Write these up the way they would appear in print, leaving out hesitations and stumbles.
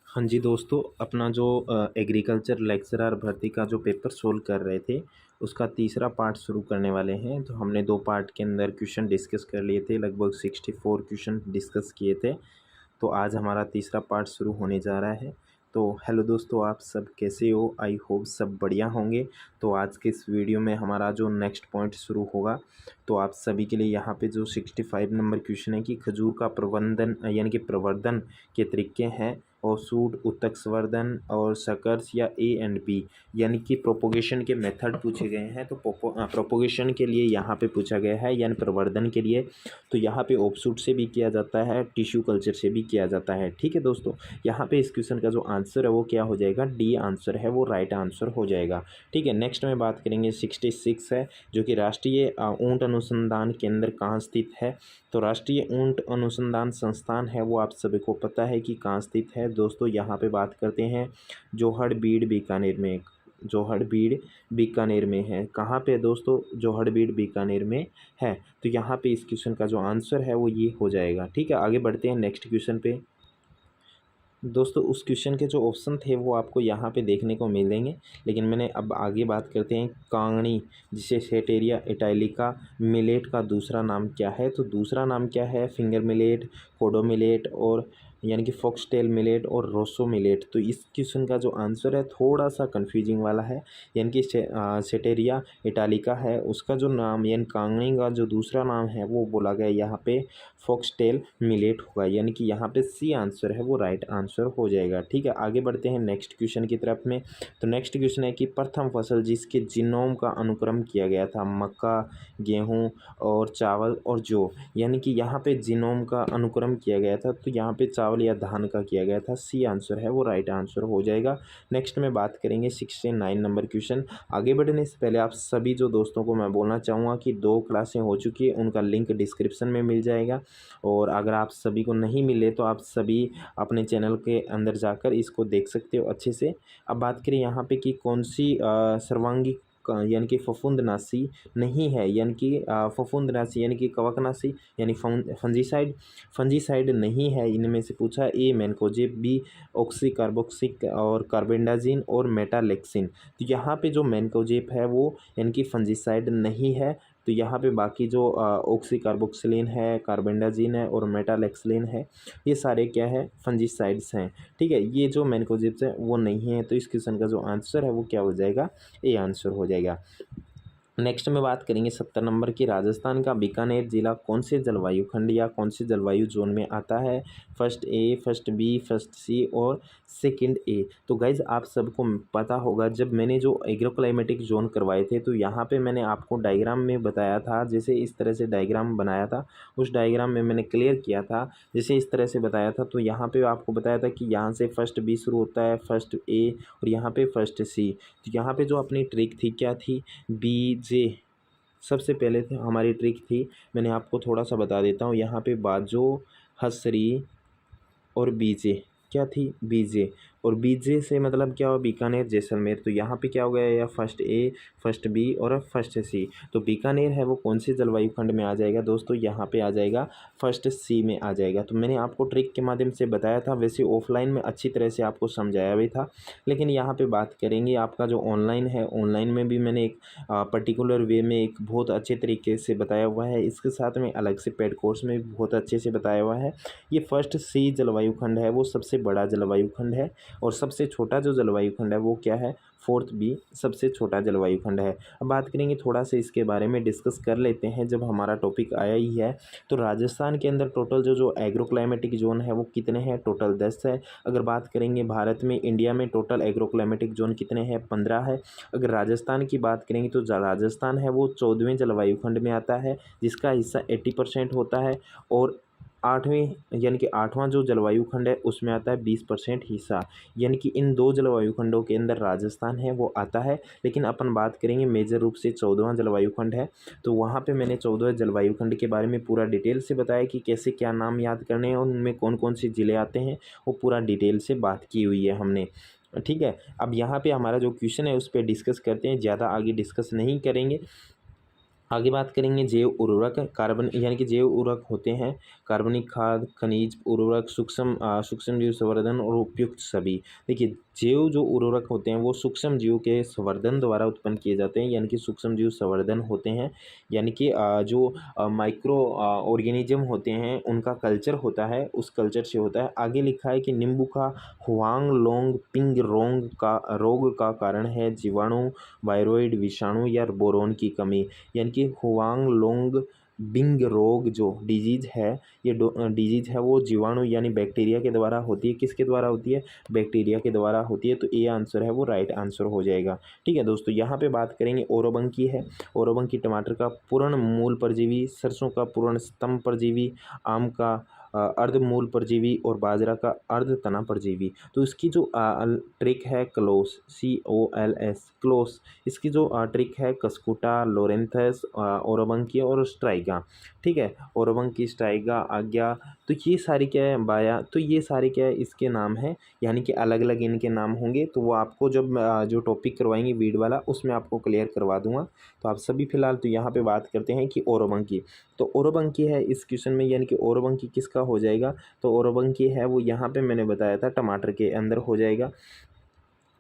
हाँ जी दोस्तों, अपना जो एग्रीकल्चर लेक्चरर भर्ती का जो पेपर सोल्व कर रहे थे, उसका तीसरा पार्ट शुरू करने वाले हैं। तो हमने 2 पार्ट के अंदर क्वेश्चन डिस्कस कर लिए थे, लगभग 64 क्वेश्चन डिस्कस किए थे। तो आज हमारा तीसरा पार्ट शुरू होने जा रहा है। तो हेलो दोस्तों, आप सब कैसे हो? आई होप सब बढ़िया होंगे। तो आज के इस वीडियो में हमारा जो नेक्स्ट पॉइंट शुरू होगा, तो आप सभी के लिए यहाँ पे जो 65 नंबर क्वेश्चन है कि खजूर का प्रबंधन यानी कि प्रवर्धन के तरीके हैं, और सूट उत्तक संवर्धन और सकर्स या ए एंड बी यानी कि प्रोपोगेशन के मेथड पूछे गए हैं। तो प्रोपोगेशन के लिए यहाँ पे पूछा गया है, यानी प्रवर्धन के लिए तो यहाँ पे ऑफशूट से भी किया जाता है, टिश्यू कल्चर से भी किया जाता है। ठीक है दोस्तों, यहाँ पे इस क्वेश्चन का जो आंसर है वो क्या हो जाएगा? डी आंसर है, वो राइट आंसर हो जाएगा। ठीक है, नेक्स्ट में बात करेंगे 66 है, जो कि राष्ट्रीय ऊंट अनुसंधान केंद्र कहाँ स्थित है। तो राष्ट्रीय ऊंट अनुसंधान संस्थान है वो आप सभी को पता है कि कहाँ स्थित है। दोस्तों यहाँ पे बात करते हैं जोहड़बीड़ बीकानेर में। जोहड़बीड़ बीकानेर में है। कहाँ पे दोस्तों? जोहड़बीड़ बीकानेर में है। तो यहाँ पे इस क्वेश्चन का जो आंसर है वो ये हो जाएगा। ठीक है, आगे बढ़ते हैं नेक्स्ट क्वेश्चन पे। दोस्तों उस क्वेश्चन के जो ऑप्शन थे वो आपको यहाँ पे देखने को मिलेंगे, लेकिन मैंने अब आगे बात करते हैं कांगड़ी, जिसे सेटेरिया इटैलिका मिलेट का दूसरा नाम क्या है। तो दूसरा नाम क्या है? फिंगर मिलेट, कोडो मिलेट और यानी कि फॉक्सटेल मिलेट और रोसो मिलेट। तो इस क्वेश्चन का जो आंसर है थोड़ा सा कन्फ्यूजिंग वाला है, यानी कि सेटेरिया इटालिका है, उसका जो नाम यानी कांगड़ी का जो दूसरा नाम है वो बोला गया यहाँ पे फॉक्सटेल मिलेट होगा, यानी कि यहाँ पे सी आंसर है वो राइट आंसर हो जाएगा। ठीक है, आगे बढ़ते हैं नेक्स्ट क्वेश्चन की तरफ में। तो नेक्स्ट क्वेश्चन है कि प्रथम फसल जिसके जीनोम का अनुक्रम किया गया था, मक्का, गेहूँ और चावल और जौ, यानी कि यहाँ पे जीनोम का अनुक्रम किया गया था, तो यहाँ पे चावल या धान का किया गया था। सी आंसर है वो राइट आंसर हो जाएगा। नेक्स्ट में बात करेंगे 69 नंबर क्वेश्चन। आगे बढ़ने से पहले आप सभी जो दोस्तों को मैं बोलना चाहूँगा कि 2 क्लासें हो चुकी है, उनका लिंक डिस्क्रिप्शन में मिल जाएगा, और अगर आप सभी को नहीं मिले तो आप सभी अपने चैनल के अंदर जाकर इसको देख सकते हो अच्छे से। अब बात करें यहाँ पे कि कौन सी सर्वांगी यानी कि फफूंदनाशी नहीं है, यानी कि फफूंदनाशी यानी कि कवकनाशी यानी फंजीसाइड फंजीसाइड नहीं है। इनमें से पूछा ए मैनकोजेब, बी ऑक्सीकार्बोक्सिक और कार्बेंडाजिन और मेटालेक्सिन। तो यहाँ पे जो मैनकोजेब है वो यानी कि फंजीसाइड नहीं है। तो यहाँ पे बाकी जो ऑक्सीकार्बोक्सिलिन है, कार्बेंडाजिन है और मेटालेक्सिलिन है, ये सारे क्या है? फंजीसाइड्स हैं। ठीक है, ये जो मैनकोजेब्स हैं वो नहीं है। तो इस क्वेश्चन का जो आंसर है वो क्या हो जाएगा? ए आंसर हो जाएगा। नेक्स्ट में बात करेंगे 70 नंबर की। राजस्थान का बीकानेर जिला कौन से जलवायु खंड या कौन से जलवायु जोन में आता है? First A, first B, first सी और सेकंड ए। तो गाइज आप सबको पता होगा, जब मैंने जो एग्रो क्लाइमेटिक जोन करवाए थे तो यहाँ पे मैंने आपको डायग्राम में बताया था, जैसे इस तरह से डायग्राम बनाया था, उस डायग्राम में मैंने क्लियर किया था, जैसे इस तरह से बताया था। तो यहाँ पे आपको बताया था कि यहाँ से फर्स्ट बी शुरू होता है, फर्स्ट ए और यहाँ पे फर्स्ट सी। तो यहाँ पे जो अपनी ट्रिक थी क्या थी? बी जे सबसे पहले थे हमारी ट्रिक थी, मैंने आपको थोड़ा सा बता देता हूँ। यहाँ पे बाजो, हसरी और बीजे क्या थी? बीजे। और बीजे से मतलब क्या हुआ? बीकानेर जैसलमेर। तो यहाँ पे क्या हो गया? या फर्स्ट ए, फर्स्ट बी और फर्स्ट सी। तो बीकानेर है वो कौन से जलवायु खंड में आ जाएगा दोस्तों? यहाँ पे आ जाएगा फर्स्ट सी में आ जाएगा। तो मैंने आपको ट्रिक के माध्यम से बताया था, वैसे ऑफलाइन में अच्छी तरह से आपको समझाया भी था, लेकिन यहाँ पे बात करेंगे आपका जो ऑनलाइन है, ऑनलाइन में भी मैंने एक पर्टिकुलर वे में एक बहुत अच्छे तरीके से बताया हुआ है। इसके साथ में अलग से पेड कोर्स में भी बहुत अच्छे से बताया हुआ है। ये फर्स्ट सी जलवायु खंड है वो सबसे बड़ा जलवायु खंड है, और सबसे छोटा जो जलवायु खंड है वो क्या है? फोर्थ बी सबसे छोटा जलवायु खंड है। अब बात करेंगे थोड़ा सा इसके बारे में डिस्कस कर लेते हैं, जब हमारा टॉपिक आया ही है। तो राजस्थान के अंदर टोटल जो एग्रो क्लाइमेटिक जोन है वो कितने हैं? टोटल 10 है। अगर बात करेंगे भारत में, इंडिया में टोटल एग्रो क्लाइमेटिक जोन कितने हैं? 15 है। अगर राजस्थान की बात करेंगे तो राजस्थान है वो 14वें जलवायु खंड में आता है, जिसका हिस्सा 80% होता है, और 8वें यानी कि 8वां जो जलवायु खंड है उसमें आता है 20% हिस्सा, यानी कि इन 2 जलवायु खंडों के अंदर राजस्थान है वो आता है। लेकिन अपन बात करेंगे मेजर रूप से 14वां जलवायु खंड है, तो वहाँ पे मैंने 14वें जलवायु खंड के बारे में पूरा डिटेल से बताया कि कैसे क्या नाम याद करने हैं और उनमें कौन कौन से ज़िले आते हैं, वो पूरा डिटेल से बात की हुई है हमने। ठीक है, अब यहाँ पे हमारा जो क्वेश्चन है उस पर डिस्कस करते हैं, ज़्यादा आगे डिस्कस नहीं करेंगे। आगे बात करेंगे जैव उर्वरक। कार्बन यानी कि जैव उर्वरक होते हैं कार्बनिक खाद, खनिज उर्वरक, सूक्ष्म जीव संवर्धन और उपयुक्त सभी। देखिए, जैव जो उर्वरक होते हैं वो सूक्ष्म जीव के संवर्धन द्वारा उत्पन्न किए जाते हैं, यानी कि सूक्ष्म जीव संवर्धन होते हैं, यानी कि जो माइक्रो ऑर्गेनिज्म होते हैं उनका कल्चर होता है, उस कल्चर से होता है। आगे लिखा है कि नींबू का हुआंग लोंग पिंग रोग का कारण है जीवाणु, वायरॉइड, विषाणु या बोरोन की कमी। यानी कि हुआंग लोंग बिंग रोग जो डिजीज़ है, ये डिजीज़ है वो जीवाणु यानी बैक्टीरिया के द्वारा होती है। किसके द्वारा होती है? बैक्टीरिया के द्वारा होती है। तो ये आंसर है वो राइट आंसर हो जाएगा। ठीक है दोस्तों, यहाँ पे बात करेंगे ओरोबंकी है। ओरोबंकी टमाटर का पूर्ण मूल परजीवी, सरसों का पूर्ण स्तंभ परजीवी, आम का अर्ध मूल परजीवी और बाजरा का अर्ध तना परजीवी। तो इसकी जो ट्रिक है क्लोस, COLS क्लोस, इसकी जो ट्रिक है कस्कुटा, लोरेंथस, ओरोबंकी और स्ट्राइगा। ठीक है, ओरोबंकी, स्ट्राइगा, आज्ञा, तो ये सारी क्या है बाया, तो ये सारे क्या है इसके नाम हैं, यानी कि अलग अलग इनके नाम होंगे। तो वो आपको जब जो टॉपिक करवाएंगे वीड वाला उसमें आपको क्लियर करवा दूंगा। तो आप सभी फिलहाल तो यहाँ पे बात करते हैं कि ओरोबंकी। तो ओरोबंकी है इस क्वेश्चन में, यानी कि ओरोबंकी किसका हो जाएगा? तो ओरोबंकी है वो यहाँ पे मैंने बताया था टमाटर के अंदर हो जाएगा।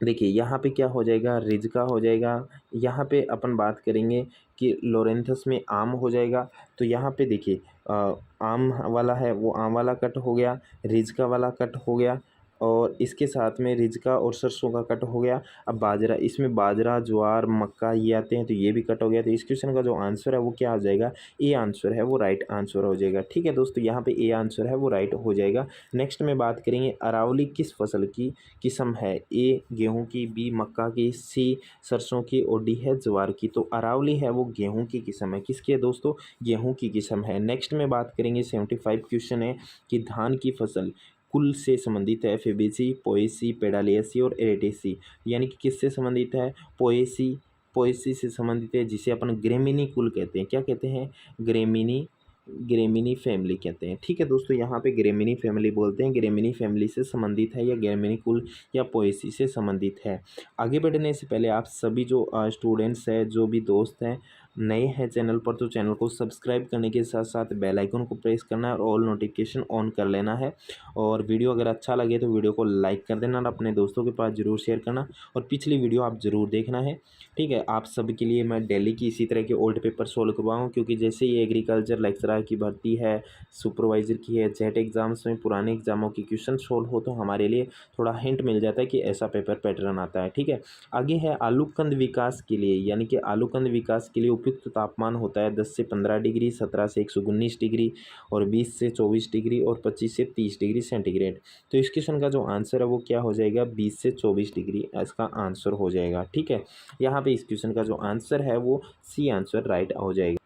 देखिए यहाँ पे क्या हो जाएगा, रिज का हो जाएगा। यहाँ पे अपन बात करेंगे कि लोरेंथस में आम हो जाएगा। तो यहाँ पे देखिए आम वाला है वो आम वाला कट हो गया, रिज का वाला कट हो गया, और इसके साथ में रिज का और सरसों का कट हो गया। अब बाजरा, इसमें बाजरा, ज्वार, मक्का ये आते हैं, तो ये भी कट हो गया। तो इस क्वेश्चन का जो आंसर है वो क्या आ जाएगा? ए आंसर है वो राइट आंसर हो जाएगा। ठीक है दोस्तों, यहाँ पे ए आंसर है वो राइट हो जाएगा। नेक्स्ट में बात करेंगे अरावली किस फसल की किस्म है? ए गेहूं की, बी मक्का की, सी सरसों की और डी है ज्वार की। तो अरावली है वो गेहूं की किस्म है। किसकी है दोस्तों? गेहूं की किस्म है। नेक्स्ट में बात करेंगे 75 क्वेश्चन है कि धान की फसल कुल से संबंधित है फेबेसी, पोएसी, पेडालियासी और एरेटेसी। यानी कि किससे संबंधित है? पोएसी, पोएसी से संबंधित है, जिसे अपन ग्रेमिनी कुल कहते हैं। क्या कहते हैं? ग्रेमिनी फैमिली कहते हैं। ठीक है दोस्तों, यहाँ पे ग्रेमिनी फैमिली बोलते हैं, ग्रेमिनी फैमिली से संबंधित है या ग्रेमिनी कुल या पोएसी से संबंधित है। आगे बढ़ने से पहले आप सभी जो स्टूडेंट्स हैं, जो भी दोस्त हैं, नए हैं चैनल पर, तो चैनल को सब्सक्राइब करने के साथ साथ बेल आइकन को प्रेस करना है और ऑल नोटिफिकेशन ऑन कर लेना है। और वीडियो अगर अच्छा लगे तो वीडियो को लाइक कर देना और अपने दोस्तों के पास ज़रूर शेयर करना, और पिछली वीडियो आप ज़रूर देखना है। ठीक है, आप सभी के लिए मैं डेली की इसी तरह के ओल्ड पेपर सोल्व करवाऊँ, क्योंकि जैसे ही एग्रीकल्चर लेक्चरर की भर्ती है, सुपरवाइज़र की है, जेट एग्ज़ाम्स में पुराने एग्जामों की क्वेश्चन सोल्व हो, तो हमारे लिए थोड़ा हिंट मिल जाता है कि ऐसा पेपर पैटर्न आता है। ठीक है, आगे है आलूकंद विकास के लिए, यानी कि आलूकंद विकास के लिए उपयुक्त तापमान होता है 10 से 15 डिग्री, 17 से 119 डिग्री और 20 से 24 डिग्री और 25 से 30 डिग्री सेंटीग्रेड। तो इस क्वेश्चन का जो आंसर है वो क्या हो जाएगा? 20 से 24 डिग्री इसका आंसर हो जाएगा। ठीक है, यहाँ पे इस क्वेश्चन का जो आंसर है वो सी आंसर राइट हो जाएगा।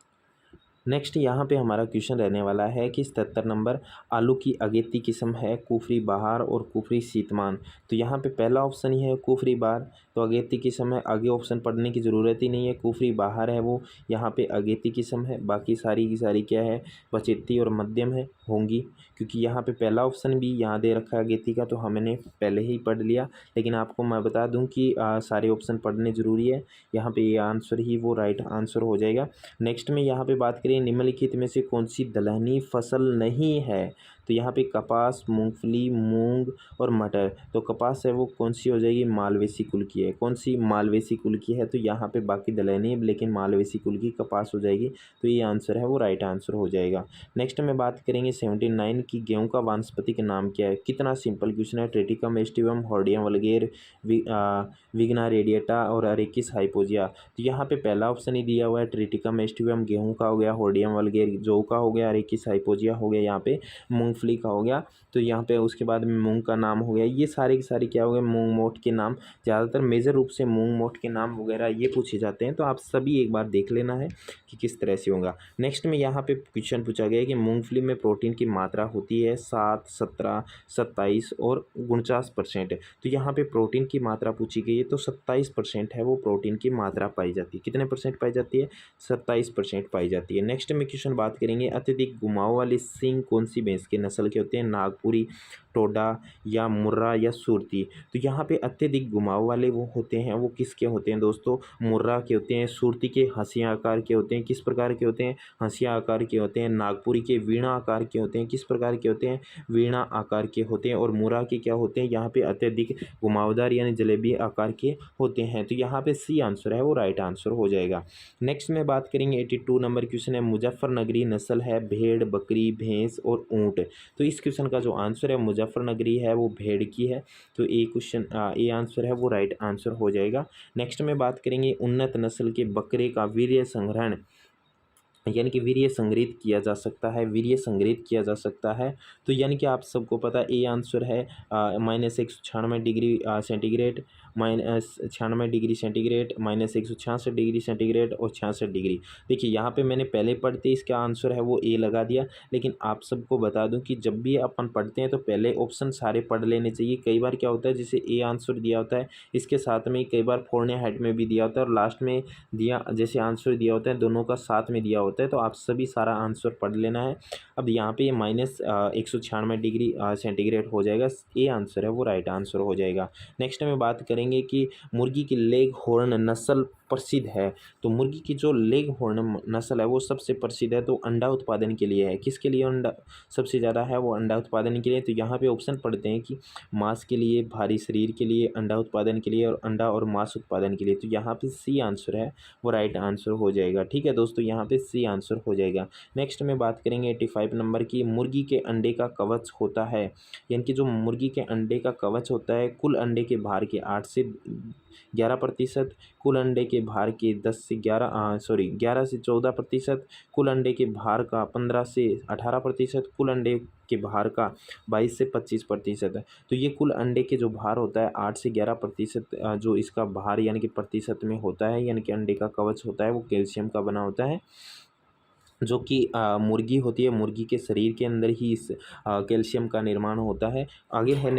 नेक्स्ट यहाँ पे हमारा क्वेश्चन रहने वाला है कि 77 नंबर, आलू की अगेती किस्म है कुफरी बहार और कुफरी शीतमान। तो यहाँ पे पहला ऑप्शन ही है कुफरी बहार, तो अगेती किस्म है, आगे ऑप्शन पढ़ने की ज़रूरत ही नहीं है। कुफरी बहार है वो यहाँ पे अगेती किस्म है, बाकी सारी की सारी क्या है? वचेती और मध्यम है होंगी, क्योंकि यहाँ पे पहला ऑप्शन भी यहाँ दे रखा है अगेती का, तो हमने पहले ही पढ़ लिया। लेकिन आपको मैं बता दूँ कि सारे ऑप्शन पढ़ने ज़रूरी है। यहाँ पे ये आंसर ही वो राइट आंसर हो जाएगा। नेक्स्ट में यहाँ पे बात करें निम्नलिखित में से कौन सी दलहनी फसल नहीं है? तो यहाँ पे कपास, मूंगफली, मूंग और मटर। तो कपास है वो कौन सी हो जाएगी? मालवेसी कुल की है। कौन सी? मालवेसी कुल की है। तो यहाँ पे बाकी दलहनी लेकिन मालवेसी कुल की कपास हो जाएगी। तो ये आंसर है वो राइट आंसर हो जाएगा। नेक्स्ट में बात करेंगे 79 की गेहूं का वानस्पतिक नाम क्या है? कितना सिंपल क्वेश्चन है। ट्रेटिकम एस्टिवम, हॉर्डियम वल्गेर, विग्ना रेडिएटा और अरेकिस हाइपोजिया। तो यहाँ पे पहला ऑप्शन ही दिया हुआ है, ट्रेटिकम एस्टिवम गेहूं का हो गया, हॉर्डियम वल्गेर जौ का हो गया, अरेकिस हाइपोजिया हो गया, यहाँ पे मूंगफली का हो गया। तो यहाँ पे उसके बाद में मूंग का नाम हो गया। ये सारे के सारे क्या हो गए? मूंग मोठ के नाम। ज़्यादातर मेजर रूप से मूंग मोठ के नाम वगैरह ये पूछे जाते हैं, तो आप सभी एक बार देख लेना है कि किस तरह से होगा। नेक्स्ट में यहाँ पे क्वेश्चन पूछा गया है कि मूंगफली में प्रोटीन की मात्रा होती है 7, 17, 27 और 49%। तो यहाँ पे प्रोटीन की मात्रा पूछी गई है, तो 27% है वो प्रोटीन की मात्रा पाई जाती है। कितने परसेंट पाई जाती है? 27% पाई जाती है। नेक्स्ट में क्वेश्चन बात करेंगे अत्यधिक घुमाव वाले सींग कौन सी भैंस के नस्ल के होते हैं? नागपुरी, टोडा या मुर्रा या सुरती। तो यहाँ पे अत्यधिक घुमाव वाले वो होते हैं, वो किसके होते हैं दोस्तों? मुर्रा के होते हैं। सुरती के हंसिया आकार के होते हैं, हैं, किस प्रकार के होते हैं, हंसिया आकार के होते हैं। नागपुरी के वीणा आकार के होते हैं, किस प्रकार के होते हैं, वीणा आकार के होते हैं। और मुरा के क्या होते हैं, यहाँ पे अत्यधिक घुमावदार यानी जलेबी आकार के होते हैं। तो यहाँ पे सी आंसर है वो राइट आंसर हो जाएगा। नेक्स्ट में बात करेंगे 82 नंबर क्वेश्चन है, मुजफ्फरनगरी नस्ल है भेड़, बकरी, भैंस और ऊँट। तो इस क्वेश्चन का जो आंसर है मुजफ्फरनगरी है वो भेड़ की है। तो ए क्वेश्चन ए आंसर है वो राइट आंसर हो जाएगा। नेक्स्ट में बात करेंगे उन्नत नस्ल के बकरे का वीर्य संग्रहण यानी कि वीर्य संग्रहित किया जा सकता है, वीर्य संग्रहित किया जा सकता है। तो यानी कि आप सबको पता ए आंसर है -196 degree centigrade, -96 degree centigrade, -166 degree centigrade और 66 डिग्री। देखिए यहाँ पे मैंने पहले पढ़ते इसका आंसर है वो ए लगा दिया, लेकिन आप सबको बता दूं कि जब भी अपन पढ़ते हैं तो पहले ऑप्शन सारे पढ़ लेने चाहिए। कई बार क्या होता है, जैसे ए आंसर दिया होता है इसके साथ में कई बार फोड़ने हेड में भी दिया होता है और लास्ट में दिया जैसे आंसर दिया होता है दोनों का साथ में दिया होता है। तो आप सभी सारा आंसर पढ़ लेना है। अब यहाँ पे -196 डिग्री सेंटीग्रेड हो जाएगा, ए आंसर है वो राइट आंसर हो जाएगा। नेक्स्ट में बात करेंगे कि मुर्गी की लेग हॉर्न नस्ल प्रसिद्ध है। तो मुर्गी की जो लेग हॉर्न नस्ल है वो सबसे प्रसिद्ध है, तो अंडा उत्पादन के लिए है। किसके लिए अंडा सबसे ज़्यादा है, वो अंडा उत्पादन के लिए। तो यहाँ पे ऑप्शन पढ़ते हैं कि मांस के लिए, भारी शरीर के लिए, अंडा उत्पादन के लिए और अंडा और मांस उत्पादन के लिए। तो यहाँ पे सी आंसर है वो राइट आंसर हो जाएगा। ठीक है दोस्तों, यहाँ पे सी आंसर हो जाएगा। नेक्स्ट में बात करेंगे 85 नंबर की, मुर्गी के अंडे का कवच होता है। यानी कि जो मुर्गी के अंडे का कवच होता है कुल अंडे के भार के 8 से 11%, कुल अंडे के भार के 11 से 14%, कुल अंडे के भार का 15 से 18%, कुल अंडे के भार का 22 से 25% है। तो ये कुल अंडे के जो भार होता है 8 से 11% जो इसका भार यानी कि प्रतिशत में होता है, यानी कि अंडे का कवच होता है वो कैल्शियम का बना होता है, जो कि मुर्गी होती है, मुर्गी के शरीर के अंदर ही इस कैल्शियम का निर्माण होता है। आगे है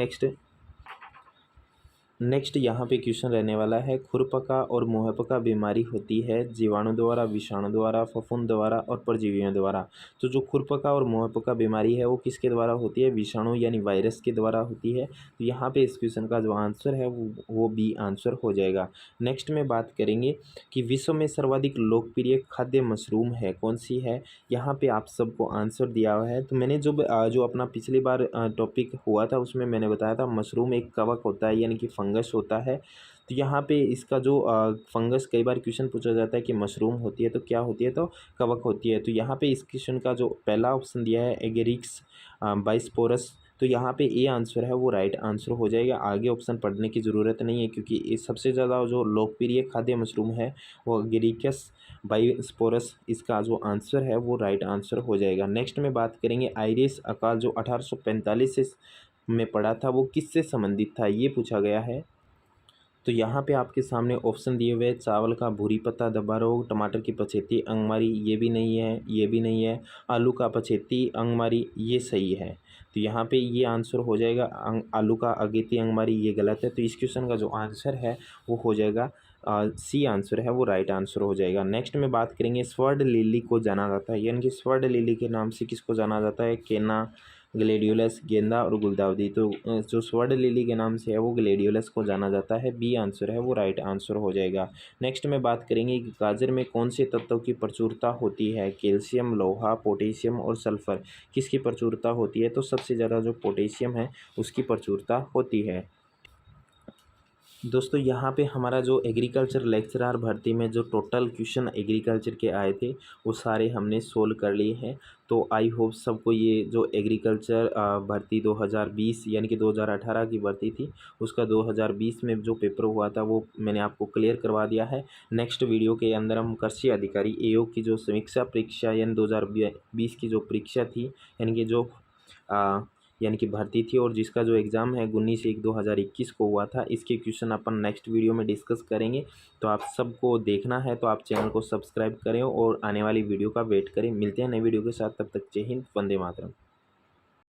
नेक्स्ट यहाँ पे क्वेश्चन रहने वाला है, खुरपका और मुहपका बीमारी होती है जीवाणु द्वारा, विषाणु द्वारा, फफूंद द्वारा और परजीवियों द्वारा। तो जो खुरपका और मुहपका बीमारी है वो किसके द्वारा होती है, विषाणु यानी वायरस के द्वारा होती है। तो यहाँ पे इस क्वेश्चन का जो आंसर है वो बी आंसर हो जाएगा। नेक्स्ट में बात करेंगे कि विश्व में सर्वाधिक लोकप्रिय खाद्य मशरूम है, कौन सी है। यहाँ पे आप सबको आंसर दिया हुआ है। तो मैंने जो अपना पिछली बार टॉपिक हुआ था उसमें मैंने बताया था मशरूम एक कवक होता है यानी कि फंगस होता है। तो यहाँ पे इसका जो फंगस कई बार क्वेश्चन पूछा जाता है कि मशरूम होती है तो क्या होती है, तो कवक होती है। तो यहाँ पे इस क्वेश्चन का जो पहला ऑप्शन दिया है एगेरिक्स बाइस्पोरस, तो यहाँ पे ए आंसर है वो राइट आंसर हो जाएगा। आगे ऑप्शन पढ़ने की ज़रूरत नहीं है क्योंकि ये सबसे ज़्यादा जो लोकप्रिय खाद्य मशरूम है वो एगेरिकस बाइस्पोरस, इसका जो आंसर है वो राइट आंसर हो जाएगा। नेक्स्ट में बात करेंगे आयरिश अकाल जो 1845 से में पढ़ा था वो किससे संबंधित था, ये पूछा गया है। तो यहाँ पे आपके सामने ऑप्शन दिए हुए, चावल का भूरी पत्ता धब्बा रोग, टमाटर की पछेती अंगमारी, ये भी नहीं है, ये भी नहीं है, आलू का पछेती अंगमारी, ये सही है। तो यहाँ पे ये आंसर हो जाएगा आलू का अगेती अंगमारी, ये गलत है। तो इस क्वेश्चन का जो आंसर है वो हो जाएगा सी आंसर है वो राइट आंसर हो जाएगा। नेक्स्ट में बात करेंगे स्वर्ण लिली को जाना जाता है, यानी कि स्वर्ण लिली के नाम से किसको जाना जाता है, केना, ग्लेडियोलस, गेंदा और गुलदाउदी। तो जो स्वर्ण लिली के नाम से है वो ग्लेडियोलस को जाना जाता है, बी आंसर है वो राइट आंसर हो जाएगा। नेक्स्ट में बात करेंगे कि गाजर में कौन से तत्वों की प्रचुरता होती है, कैल्शियम, लोहा, पोटेशियम और सल्फर, किसकी प्रचुरता होती है। तो सबसे ज़्यादा जो पोटेशियम है उसकी प्रचुरता होती है। दोस्तों यहाँ पे हमारा जो एग्रीकल्चर लेक्चरर भर्ती में जो टोटल क्वेश्चन एग्रीकल्चर के आए थे वो सारे हमने सोल्व कर लिए हैं। तो आई होप सबको ये जो एग्रीकल्चर भर्ती 2020 यानी कि 2018 की भर्ती थी उसका 2020 में जो पेपर हुआ था वो मैंने आपको क्लियर करवा दिया है। नेक्स्ट वीडियो के अंदर हम कृषि अधिकारी एओ की जो समीक्षा परीक्षा यानी 2020 की जो परीक्षा थी यानी कि भर्ती थी और जिसका जो एग्ज़ाम है 19/1/2021 को हुआ था, इसके क्वेश्चन अपन नेक्स्ट वीडियो में डिस्कस करेंगे। तो आप सबको देखना है तो आप चैनल को सब्सक्राइब करें और आने वाली वीडियो का वेट करें। मिलते हैं नई वीडियो के साथ, तब तक जय हिंद, वंदे मातरम।